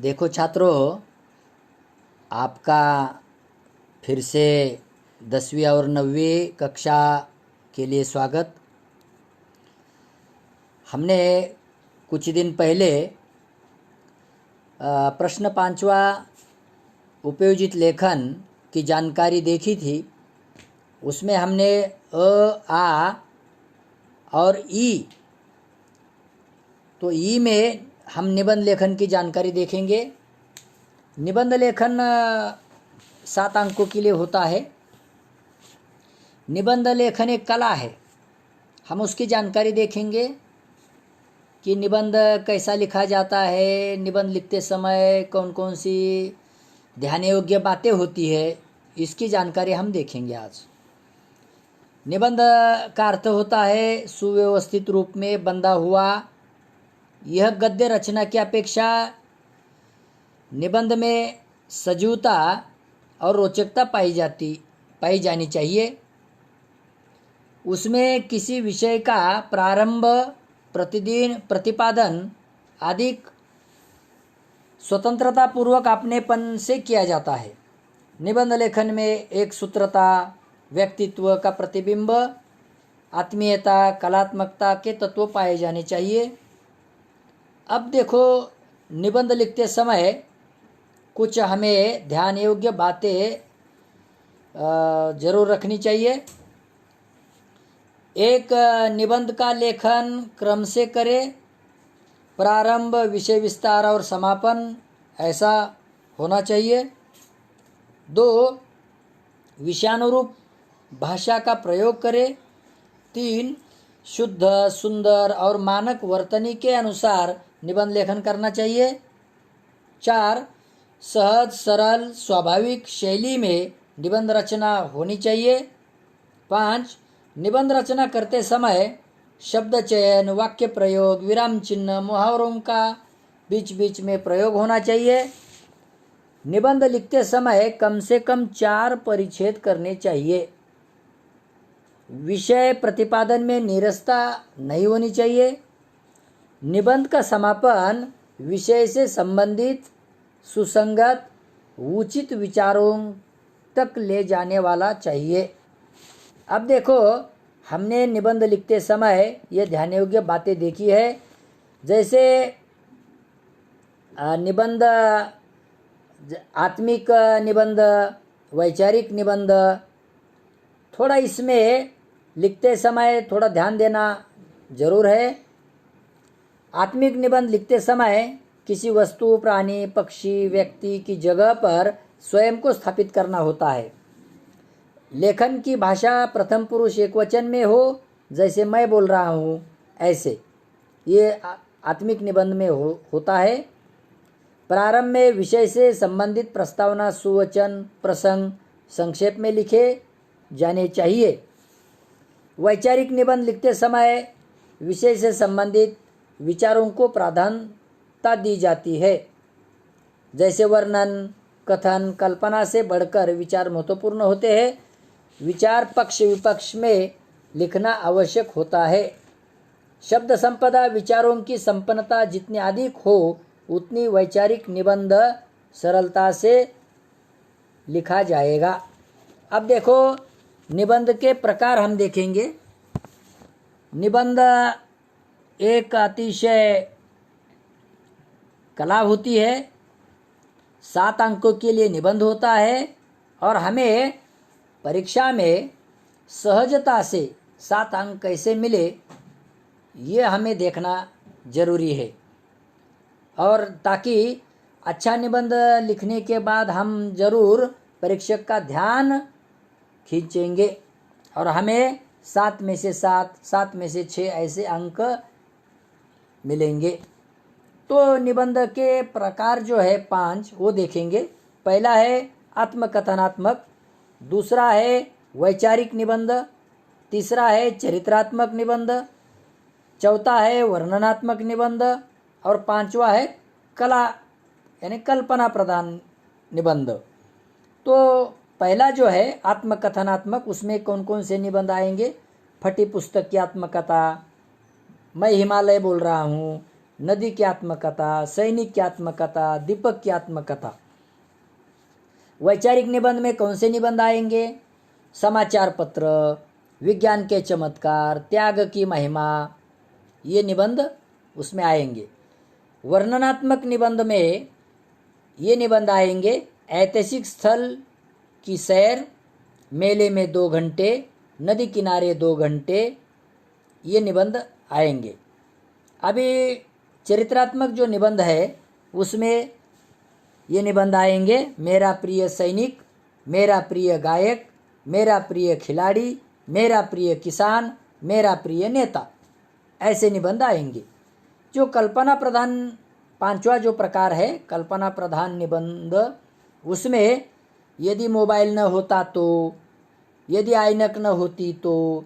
देखो छात्रों, आपका फिर से 10वीं और 9वीं कक्षा के लिए स्वागत। हमने कुछ दिन पहले प्रश्न 5वां उपयोजित लेखन की जानकारी देखी थी। उसमें हमने आ और ई, तो ई में हम निबंध लेखन की जानकारी देखेंगे। निबंध लेखन 7 अंकों के लिए होता है। निबंध लेखन एक कला है। हम उसकी जानकारी देखेंगे कि निबंध कैसा लिखा जाता है, निबंध लिखते समय कौन कौन सी ध्यान योग्य बातें होती है, इसकी जानकारी हम देखेंगे आज। निबंध का अर्थ होता है सुव्यवस्थित रूप में बंधा हुआ। यह गद्य रचना की अपेक्षा निबंध में सजीवता और रोचकता पाई जानी चाहिए। उसमें किसी विषय का प्रारंभ, प्रतिदिन, प्रतिपादन आदि स्वतंत्रता पूर्वक अपनेपन से किया जाता है। निबंध लेखन में एक सूत्रता, व्यक्तित्व का प्रतिबिंब, आत्मीयता, कलात्मकता के तत्व पाए जाने चाहिए। अब देखो, निबंध लिखते समय कुछ हमें ध्यान योग्य बातें जरूर रखनी चाहिए। एक, निबंध का लेखन क्रम से करें। प्रारंभ, विषय विस्तार और समापन ऐसा होना चाहिए। 2, विषयानुरूप भाषा का प्रयोग करें। 3, शुद्ध, सुंदर और मानक वर्तनी के अनुसार निबंध लेखन करना चाहिए। 4, सहज, सरल, स्वाभाविक शैली में निबंध रचना होनी चाहिए। 5, निबंध रचना करते समय शब्द चयन, वाक्य प्रयोग, विराम चिन्ह, मुहावरों का बीच बीच में प्रयोग होना चाहिए। निबंध लिखते समय कम से कम 4 परिच्छेद करने चाहिए। विषय प्रतिपादन में नीरसता नहीं होनी चाहिए। निबंध का समापन विषय से संबंधित, सुसंगत, उचित विचारों तक ले जाने वाला चाहिए। अब देखो, हमने निबंध लिखते समय ये ध्यान योग्य बातें देखी है। जैसे निबंध, आत्मिक निबंध, वैचारिक निबंध, थोड़ा इसमें लिखते समय थोड़ा ध्यान देना जरूर है। आत्मिक निबंध लिखते समय किसी वस्तु, प्राणी, पक्षी, व्यक्ति की जगह पर स्वयं को स्थापित करना होता है। लेखन की भाषा प्रथम पुरुष एकवचन में हो, जैसे मैं बोल रहा हूँ ऐसे, ये आत्मिक निबंध में होता है। प्रारंभ में विषय से संबंधित प्रस्तावना, सुवचन, प्रसंग संक्षेप में लिखे जाने चाहिए। वैचारिक निबंध लिखते समय विषय से संबंधित विचारों को प्राधान्यता दी जाती है। जैसे वर्णन, कथन, कल्पना से बढ़कर विचार महत्वपूर्ण होते हैं। विचार पक्ष विपक्ष में लिखना आवश्यक होता है। शब्द संपदा, विचारों की संपन्नता जितनी अधिक हो उतनी वैचारिक निबंध सरलता से लिखा जाएगा। अब देखो, निबंध के प्रकार हम देखेंगे। निबंध एक अतिशय कला होती है। 7 अंकों के लिए निबंध होता है और हमें परीक्षा में सहजता से 7 अंक कैसे मिले, ये हमें देखना जरूरी है। और ताकि अच्छा निबंध लिखने के बाद हम जरूर परीक्षक का ध्यान खींचेंगे और हमें 7 में से 7, 7 में से 6 ऐसे अंक मिलेंगे। तो निबंध के प्रकार जो है 5, वो देखेंगे। पहला है आत्मकथनात्मक, दूसरा है वैचारिक निबंध, तीसरा है चरित्रात्मक निबंध, चौथा है वर्णनात्मक निबंध और 5वां है कला यानी कल्पना प्रधान निबंध। तो पहला जो है आत्मकथनात्मक, उसमें कौन कौन से निबंध आएंगे? फटी पुस्तक की आत्मकथा, मैं हिमालय बोल रहा हूँ, नदी की आत्मकथा, सैनिक की आत्मकथा, दीपक की आत्मकथा। वैचारिक निबंध में कौन से निबंध आएंगे? समाचार पत्र, विज्ञान के चमत्कार, त्याग की महिमा, ये निबंध उसमें आएंगे। वर्णनात्मक निबंध में ये निबंध आएंगे, ऐतिहासिक स्थल की सैर, मेले में 2 घंटे, नदी किनारे 2 घंटे, ये निबंध आएंगे। अभी चरित्रात्मक जो निबंध है उसमें ये निबंध आएंगे, मेरा प्रिय सैनिक, मेरा प्रिय गायक, मेरा प्रिय खिलाड़ी, मेरा प्रिय किसान, मेरा प्रिय नेता, ऐसे निबंध आएंगे। जो कल्पना प्रधान 5वां जो प्रकार है कल्पना प्रधान निबंध, उसमें यदि मोबाइल न होता तो, यदि ऐनक न होती तो,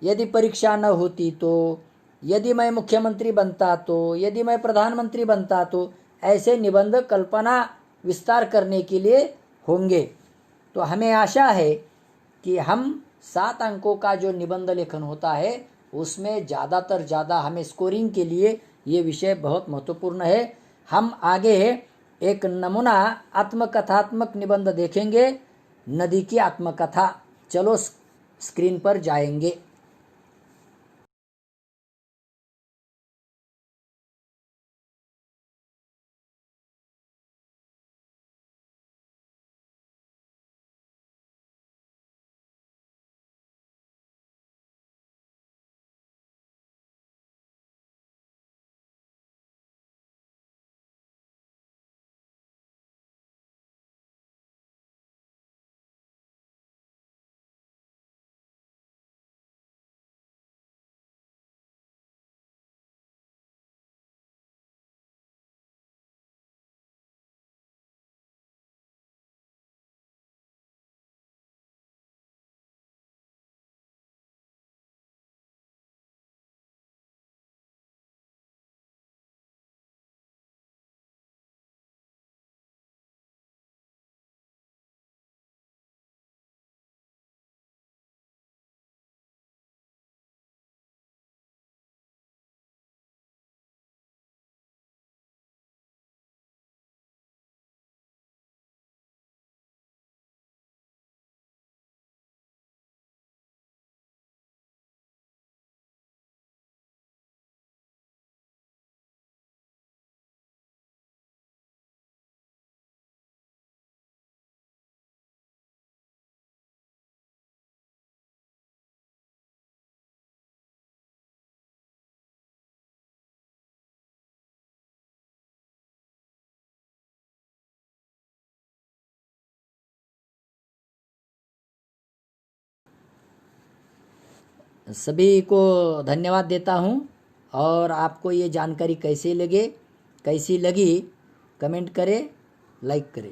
यदि परीक्षा न होती तो, यदि मैं मुख्यमंत्री बनता तो, यदि मैं प्रधानमंत्री बनता तो, ऐसे निबंध कल्पना विस्तार करने के लिए होंगे। तो हमें आशा है कि हम 7 अंकों का जो निबंध लेखन होता है उसमें ज़्यादा हमें स्कोरिंग के लिए ये विषय बहुत महत्वपूर्ण है। हम आगे एक नमूना आत्मकथात्मक निबंध देखेंगे, नदी की आत्मकथा। चलो स्क्रीन पर जाएंगे। सभी को धन्यवाद देता हूँ, और आपको ये जानकारी कैसी लगी कमेंट करें, लाइक करें।